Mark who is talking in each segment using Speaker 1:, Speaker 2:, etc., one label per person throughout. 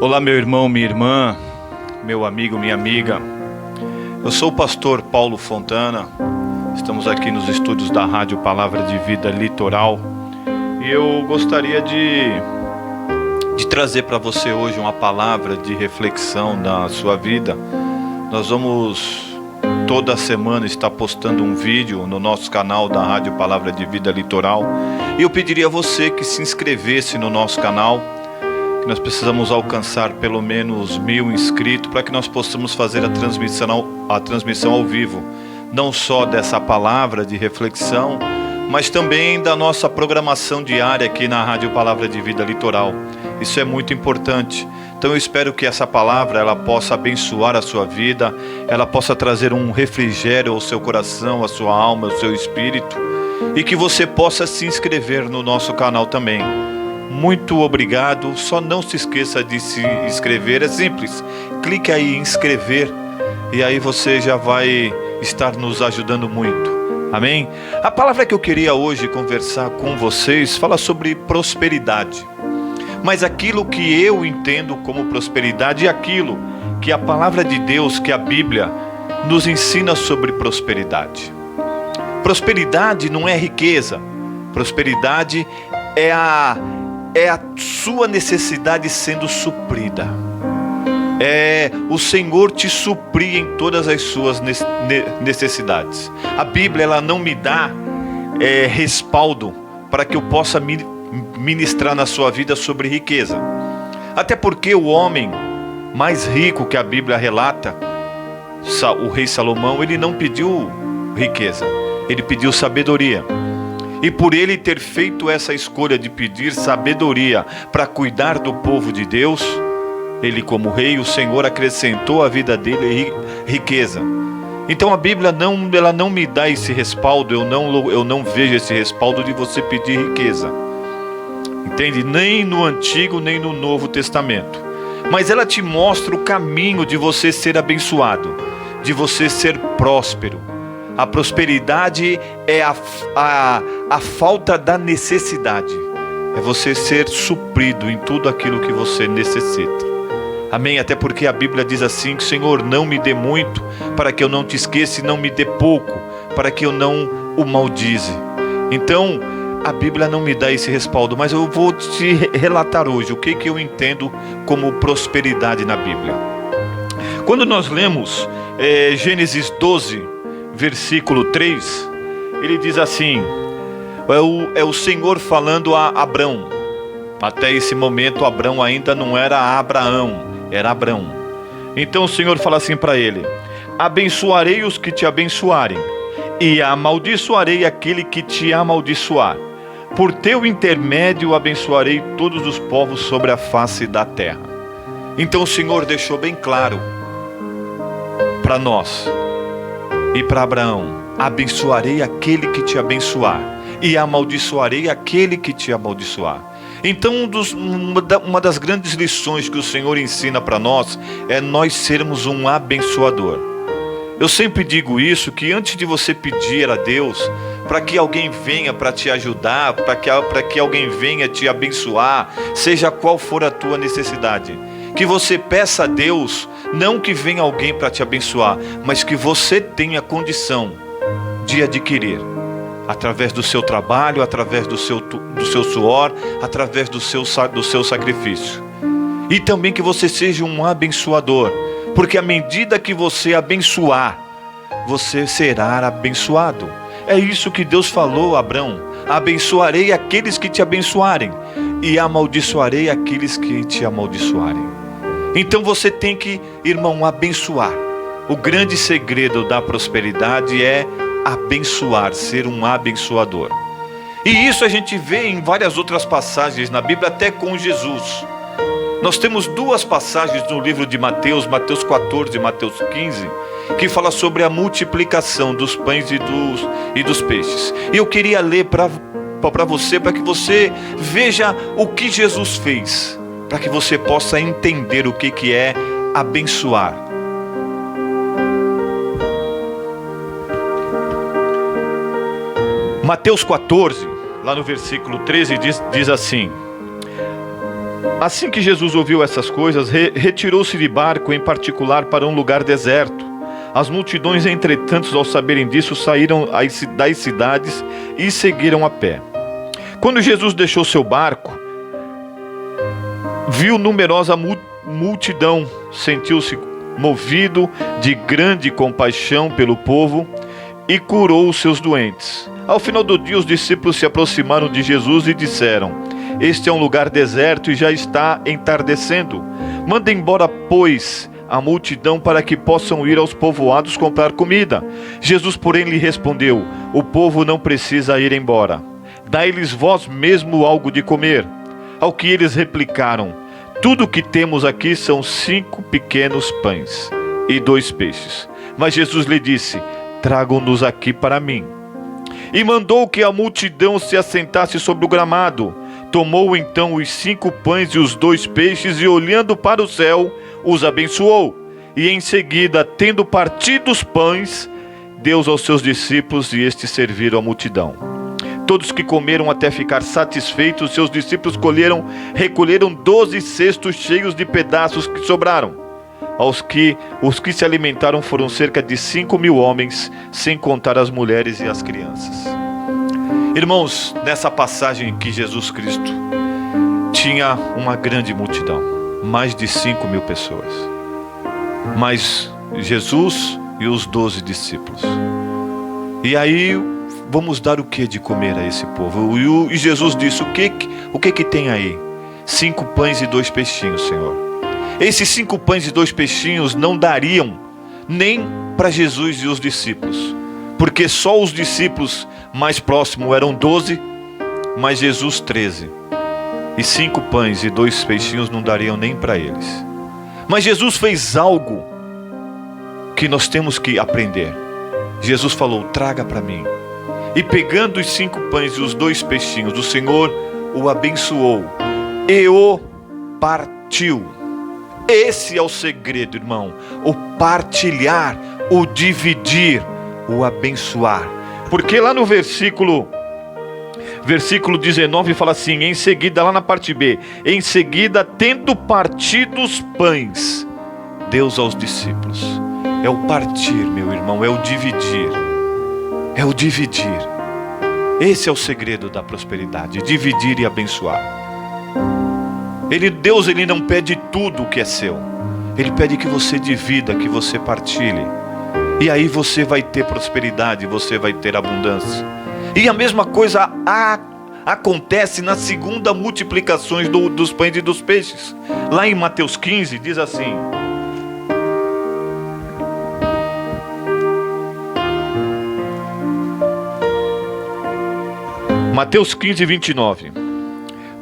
Speaker 1: Olá, meu irmão, minha irmã, meu amigo, minha amiga. Eu sou o pastor Paulo Fontana. Estamos aqui nos estúdios da Rádio Palavra de Vida Litoral. E eu gostaria de trazer para você hoje uma palavra de reflexão na sua vida. Nós vamos toda semana estar postando um vídeo no nosso canal da Rádio Palavra de Vida Litoral. E eu pediria a você que se inscrevesse no nosso canal. Nós precisamos alcançar pelo menos 1000 inscritos para que nós possamos fazer a transmissão ao vivo, não só dessa palavra de reflexão, mas também da nossa programação diária aqui na Rádio Palavra de Vida Litoral. Isso é muito importante. Então eu espero que essa palavra ela possa abençoar a sua vida, ela possa trazer um refrigério ao seu coração, à sua alma, ao seu espírito, e que você possa se inscrever no nosso canal também. Muito obrigado, só não se esqueça de se inscrever, é simples, clique aí em inscrever e aí você já vai estar nos ajudando muito, amém? A palavra que eu queria hoje conversar com vocês fala sobre prosperidade, mas aquilo que eu entendo como prosperidade é aquilo que a palavra de Deus, que a Bíblia nos ensina sobre prosperidade. Prosperidade não é riqueza, prosperidade é a sua necessidade sendo suprida. É o Senhor te suprir em todas as suas necessidades. A Bíblia ela não me dá respaldo para que eu possa ministrar na sua vida sobre riqueza. Até porque o homem mais rico que a Bíblia relata, o rei Salomão, ele não pediu riqueza, ele pediu sabedoria. E por ele ter feito essa escolha de pedir sabedoria para cuidar do povo de Deus, ele como rei, o Senhor acrescentou à vida dele riqueza. Então a Bíblia ela não me dá esse respaldo, eu não vejo esse respaldo de você pedir riqueza. Entende? Nem no Antigo, nem no Novo Testamento. Mas ela te mostra o caminho de você ser abençoado, de você ser próspero. A prosperidade é a falta da necessidade. É você ser suprido em tudo aquilo que você necessita. Amém? Até porque a Bíblia diz assim, que Senhor, não me dê muito, para que eu não te esqueça, e não me dê pouco, para que eu não o maldize. Então, a Bíblia não me dá esse respaldo, mas eu vou te relatar hoje o que eu entendo como prosperidade na Bíblia. Quando nós lemos Gênesis 12, versículo 3, ele diz assim, é o Senhor falando a Abrão. Até esse momento Abrão ainda não era Abraão, era Abrão. Então o Senhor fala assim para ele: abençoarei os que te abençoarem, e amaldiçoarei aquele que te amaldiçoar. Por teu intermédio abençoarei todos os povos sobre a face da terra. Então o Senhor deixou bem claro para nós e para Abraão: abençoarei aquele que te abençoar, e amaldiçoarei aquele que te amaldiçoar. Então uma das grandes lições que o Senhor ensina para nós é nós sermos um abençoador. Eu sempre digo isso, que antes de você pedir a Deus para que alguém venha para te ajudar, para que alguém venha te abençoar, seja qual for a tua necessidade, que você peça a Deus, não que venha alguém para te abençoar, mas que você tenha condição de adquirir, através do seu trabalho, através do seu suor, através do seu sacrifício. E também que você seja um abençoador, porque à medida que você abençoar, você será abençoado. É isso que Deus falou a Abrão: abençoarei aqueles que te abençoarem, e amaldiçoarei aqueles que te amaldiçoarem. Então você tem que, irmão, abençoar. O grande segredo da prosperidade é abençoar, ser um abençoador. E isso a gente vê em várias outras passagens na Bíblia, até com Jesus. Nós temos duas passagens no livro de Mateus, Mateus 14 e Mateus 15, que fala sobre a multiplicação dos pães e dos peixes. E eu queria ler para você, para que você veja o que Jesus fez, para que você possa entender o que é abençoar. Mateus 14, lá no versículo 13, diz assim: Assim que Jesus ouviu essas coisas, retirou-se de barco, em particular para um lugar deserto. As multidões, entretanto, ao saberem disso, saíram das cidades e seguiram a pé. Quando Jesus deixou seu barco, viu numerosa multidão, sentiu-se movido de grande compaixão pelo povo e curou os seus doentes. Ao final do dia, os discípulos se aproximaram de Jesus e disseram: este é um lugar deserto e já está entardecendo. Manda embora, pois, a multidão para que possam ir aos povoados comprar comida. Jesus, porém, lhe respondeu: o povo não precisa ir embora. Dai-lhes vós mesmo algo de comer. Ao que eles replicaram: tudo o que temos aqui são 5 pequenos pães e 2 peixes. Mas Jesus lhe disse: tragam-nos aqui para mim. E mandou que a multidão se assentasse sobre o gramado. Tomou então os 5 pães e os 2 peixes e, olhando para o céu, os abençoou. E em seguida, tendo partido os pães, deu aos seus discípulos e estes serviram a multidão. Todos que comeram até ficar satisfeitos, seus discípulos recolheram 12 cestos cheios de pedaços que sobraram. Os que se alimentaram foram cerca de 5.000 homens, sem contar as mulheres e as crianças. Irmãos, nessa passagem que Jesus Cristo tinha uma grande multidão, mais de 5.000 pessoas, mas Jesus e os 12 discípulos. E aí, vamos dar o que de comer a esse povo? E Jesus disse: o que tem aí? 5 pães e 2 peixinhos, Senhor. Esses 5 pães e 2 peixinhos não dariam nem para Jesus e os discípulos, porque só os discípulos mais próximos eram 12, mas Jesus 13. E 5 pães e 2 peixinhos não dariam nem para eles. Mas Jesus fez algo que nós temos que aprender. Jesus falou: traga para mim. E pegando os 5 pães e os 2 peixinhos, o Senhor o abençoou e o partiu. Esse é o segredo, irmão: o partilhar, o dividir, o abençoar. Porque lá no versículo 19 fala assim, em seguida, lá na parte B: em seguida, tendo partido os pães, deu aos discípulos. É o partir, meu irmão, é o dividir. É o dividir. Esse é o segredo da prosperidade: dividir e abençoar. Deus não pede tudo o que é seu. Ele pede que você divida, que você partilhe. E aí você vai ter prosperidade, você vai ter abundância. E a mesma coisa acontece na segunda multiplicação dos pães e dos peixes. Lá em Mateus 15 diz assim: Mateus 15, 29.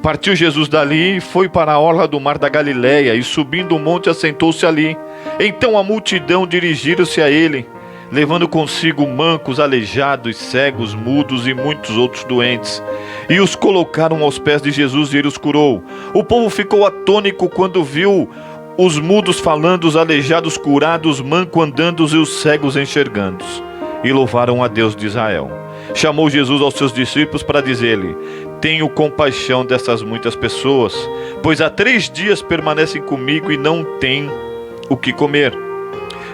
Speaker 1: Partiu Jesus dali e foi para a orla do mar da Galileia, e subindo o monte assentou-se ali. Então a multidão dirigiram-se a ele, levando consigo mancos, aleijados, cegos, mudos e muitos outros doentes, e os colocaram aos pés de Jesus e ele os curou. O povo ficou atônito quando viu os mudos falando, os aleijados curados, os mancos andando e os cegos enxergando, e louvaram a Deus de Israel. Chamou Jesus aos seus discípulos para dizer-lhe: tenho compaixão dessas muitas pessoas, pois há 3 dias permanecem comigo e não têm o que comer.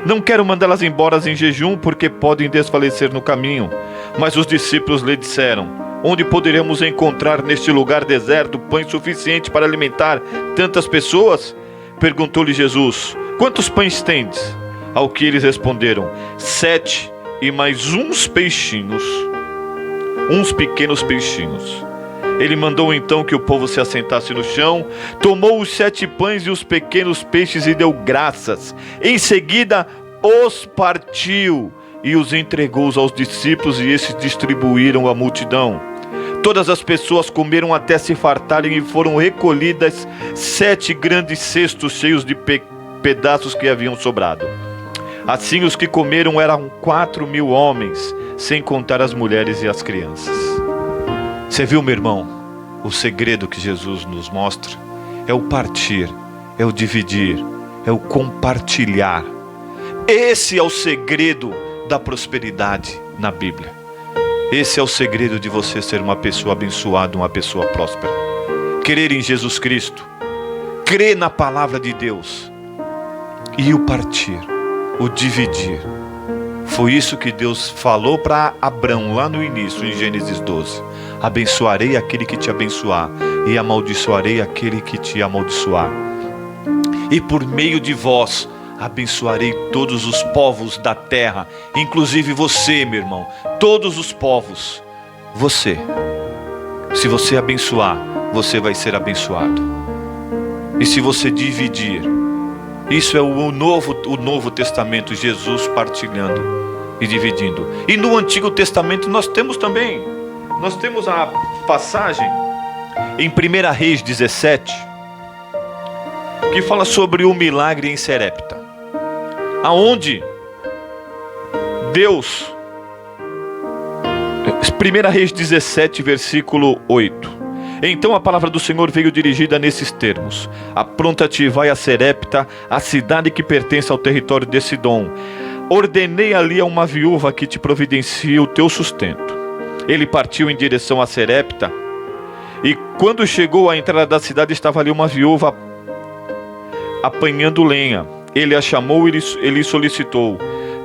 Speaker 1: Não quero mandá-las embora em jejum, porque podem desfalecer no caminho. Mas os discípulos lhe disseram: onde poderemos encontrar neste lugar deserto pães suficiente para alimentar tantas pessoas? Perguntou-lhe Jesus: quantos pães tendes? Ao que eles responderam: 7 e mais uns peixinhos, uns pequenos peixinhos. Ele mandou então que o povo se assentasse no chão, tomou os 7 pães e os pequenos peixes e deu graças. Em seguida os partiu e os entregou aos discípulos, e esses distribuíram à multidão. Todas as pessoas comeram até se fartarem, e foram recolhidas 7 grandes cestos cheios de pedaços que haviam sobrado. Assim os que comeram eram 4.000 homens, sem contar as mulheres e as crianças. Você viu, meu irmão? O segredo que Jesus nos mostra é o partir, é o dividir, é o compartilhar. Esse é o segredo da prosperidade na Bíblia. Esse é o segredo de você ser uma pessoa abençoada, uma pessoa próspera. Querer em Jesus Cristo crer na palavra de Deus e o partir, o dividir. Foi isso que Deus falou para Abrão lá no início, em Gênesis 12. Abençoarei aquele que te abençoar e amaldiçoarei aquele que te amaldiçoar. E por meio de vós abençoarei todos os povos da terra, inclusive você, meu irmão, todos os povos. Você, se você abençoar, você vai ser abençoado. E se você dividir, isso é o Novo Testamento, Jesus partilhando e dividindo. E no Antigo Testamento nós temos a passagem em 1 Reis 17, que fala sobre o milagre em Serepta, aonde Deus, 1 Reis 17, versículo 8. Então a palavra do Senhor veio dirigida nesses termos: apronta-te e vai a Serepta, a cidade que pertence ao território de Sidom. Ordenei ali a uma viúva que te providencie o teu sustento. Ele partiu em direção a Serepta, e quando chegou à entrada da cidade, estava ali uma viúva apanhando lenha. Ele a chamou e lhe solicitou: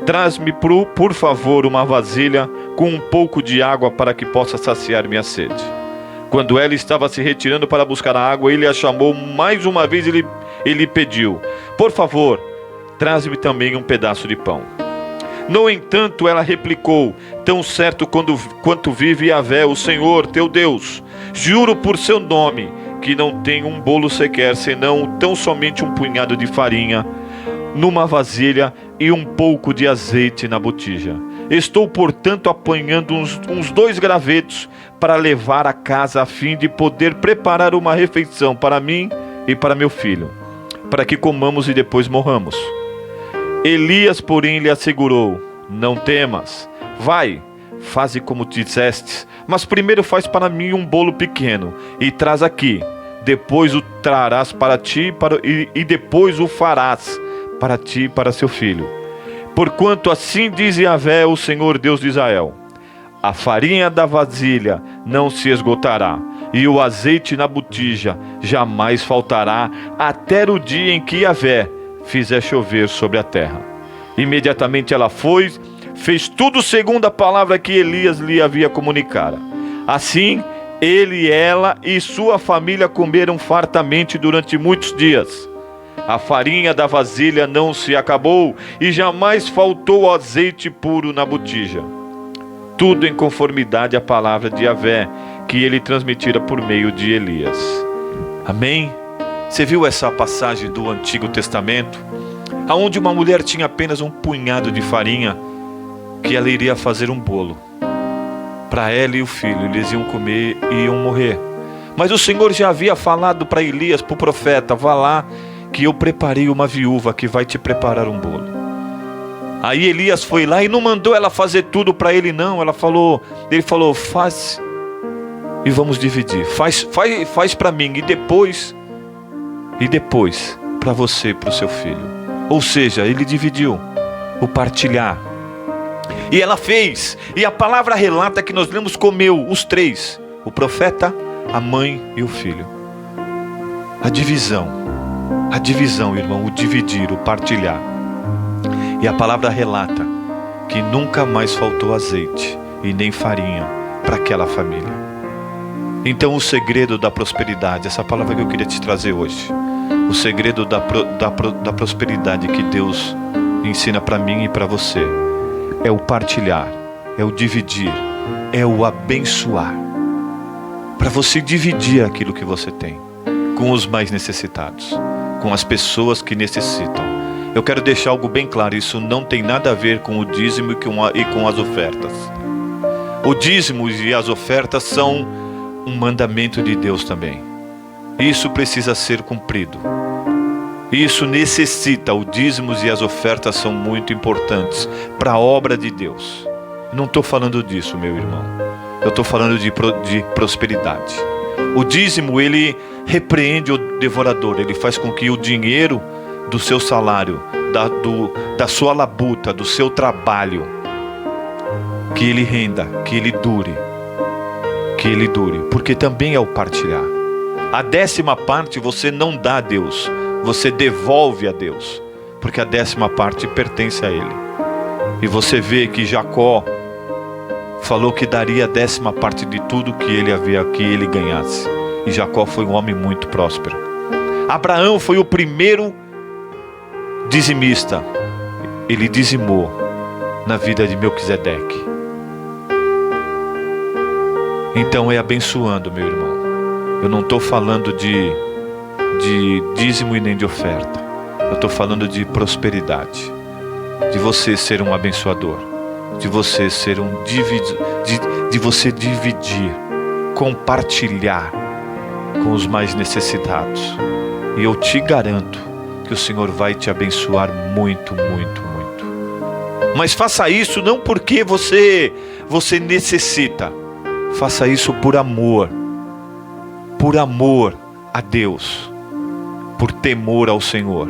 Speaker 1: traz-me por favor uma vasilha com um pouco de água para que possa saciar minha sede. Quando ela estava se retirando para buscar a água, ele a chamou mais uma vez e lhe pediu: por favor, traz-me também um pedaço de pão. No entanto, ela replicou: tão certo quanto vive Yahvé, o Senhor teu Deus, juro por seu nome, que não tenho um bolo sequer, senão tão somente um punhado de farinha numa vasilha e um pouco de azeite na botija. Estou, portanto, apanhando uns 2 gravetos para levar a casa, a fim de poder preparar uma refeição para mim e para meu filho, para que comamos e depois morramos. Elias, porém, lhe assegurou: não temas, vai, faze como disseste, mas primeiro faz para mim um bolo pequeno e traz aqui, depois o trarás para ti e depois o farás para ti e para seu filho. Porquanto assim diz Yahvé, o Senhor Deus de Israel: a farinha da vasilha não se esgotará, e o azeite na botija jamais faltará, até o dia em que Yahvé fizer chover sobre a terra. Imediatamente ela foi, fez tudo segundo a palavra que Elias lhe havia comunicado. Assim, ele, ela e sua família comeram fartamente durante muitos dias. A farinha da vasilha não se acabou, e jamais faltou azeite puro na botija. Tudo em conformidade à palavra de Yahvé, que ele transmitira por meio de Elias. Amém? Você viu essa passagem do Antigo Testamento, aonde uma mulher tinha apenas um punhado de farinha, que ela iria fazer um bolo para ela e o filho. Eles iam comer e iam morrer. Mas o Senhor já havia falado para Elias, para o profeta: vá lá, que eu preparei uma viúva que vai te preparar um bolo. Aí Elias foi lá e não mandou ela fazer tudo para ele, não. Ele falou: faz e vamos dividir. Faz para mim e depois para você e para o seu filho. Ou seja, ele dividiu, o partilhar. E ela fez. E a palavra relata que nós lemos: comeu os 3, o profeta, a mãe e o filho. A divisão, irmão, o dividir, o partilhar. E a palavra relata que nunca mais faltou azeite e nem farinha para aquela família. Então o segredo da prosperidade, essa palavra que eu queria te trazer hoje, o segredo da prosperidade que Deus ensina para mim e para você, é o partilhar, é o dividir, é o abençoar. Para você dividir aquilo que você tem com os mais necessitados, com as pessoas que necessitam. Eu quero deixar algo bem claro: isso não tem nada a ver com o dízimo e com as ofertas. O dízimo e as ofertas são um mandamento de Deus também. Isso precisa ser cumprido. Isso necessita, o dízimos e as ofertas são muito importantes para a obra de Deus. Não estou falando disso, meu irmão. Eu estou falando de prosperidade. O dízimo, ele repreende o devorador. Ele faz com que o dinheiro do seu salário, da sua labuta, do seu trabalho, que ele renda, que ele dure. Porque também é o partilhar. A 10ª parte você não dá a Deus, você devolve a Deus, porque a 10ª parte pertence a Ele. E você vê que Jacó falou que daria a 10ª parte de tudo que ele ganhasse. E Jacó foi um homem muito próspero. Abraão foi o primeiro dizimista. Ele dizimou na vida de Melquisedeque. Então é abençoando, meu irmão. Eu não estou falando de dízimo e nem de oferta. Eu estou falando de prosperidade, de você ser um abençoador, de você ser de você dividir, compartilhar com os mais necessitados. E eu te garanto que o Senhor vai te abençoar muito, muito, muito. Mas faça isso não porque você necessita. Faça isso por amor a Deus, por temor ao Senhor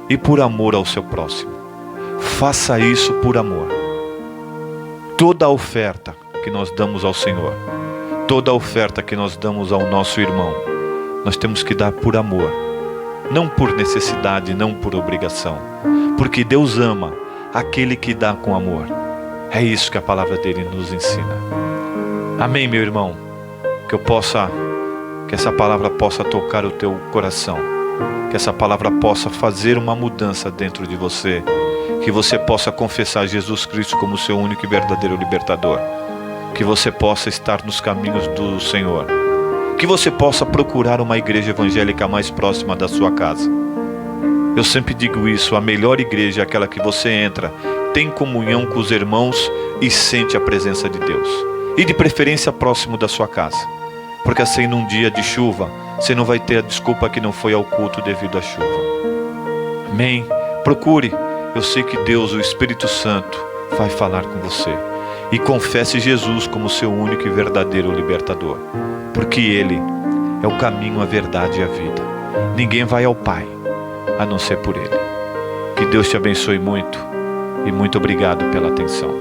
Speaker 1: e por amor ao seu próximo. Faça isso por amor. Toda a oferta que nós damos ao Senhor, toda a oferta que nós damos ao nosso irmão, nós temos que dar por amor, não por necessidade, não por obrigação, porque Deus ama aquele que dá com amor. É isso que a palavra dele nos ensina. Amém, meu irmão? Que essa palavra possa tocar o teu coração, que essa palavra possa fazer uma mudança dentro de você, que você possa confessar Jesus Cristo como seu único e verdadeiro libertador, que você possa estar nos caminhos do Senhor, que você possa procurar uma igreja evangélica mais próxima da sua casa. Eu sempre digo isso, a melhor igreja é aquela que você entra, tem comunhão com os irmãos e sente a presença de Deus, e de preferência próximo da sua casa, porque assim num dia de chuva você não vai ter a desculpa que não foi ao culto devido à chuva. Amém? Procure. Eu sei que Deus, o Espírito Santo, vai falar com você. E confesse Jesus como seu único e verdadeiro libertador, porque Ele é o caminho, a verdade e a vida. Ninguém vai ao Pai a não ser por Ele. Que Deus te abençoe muito e muito obrigado pela atenção.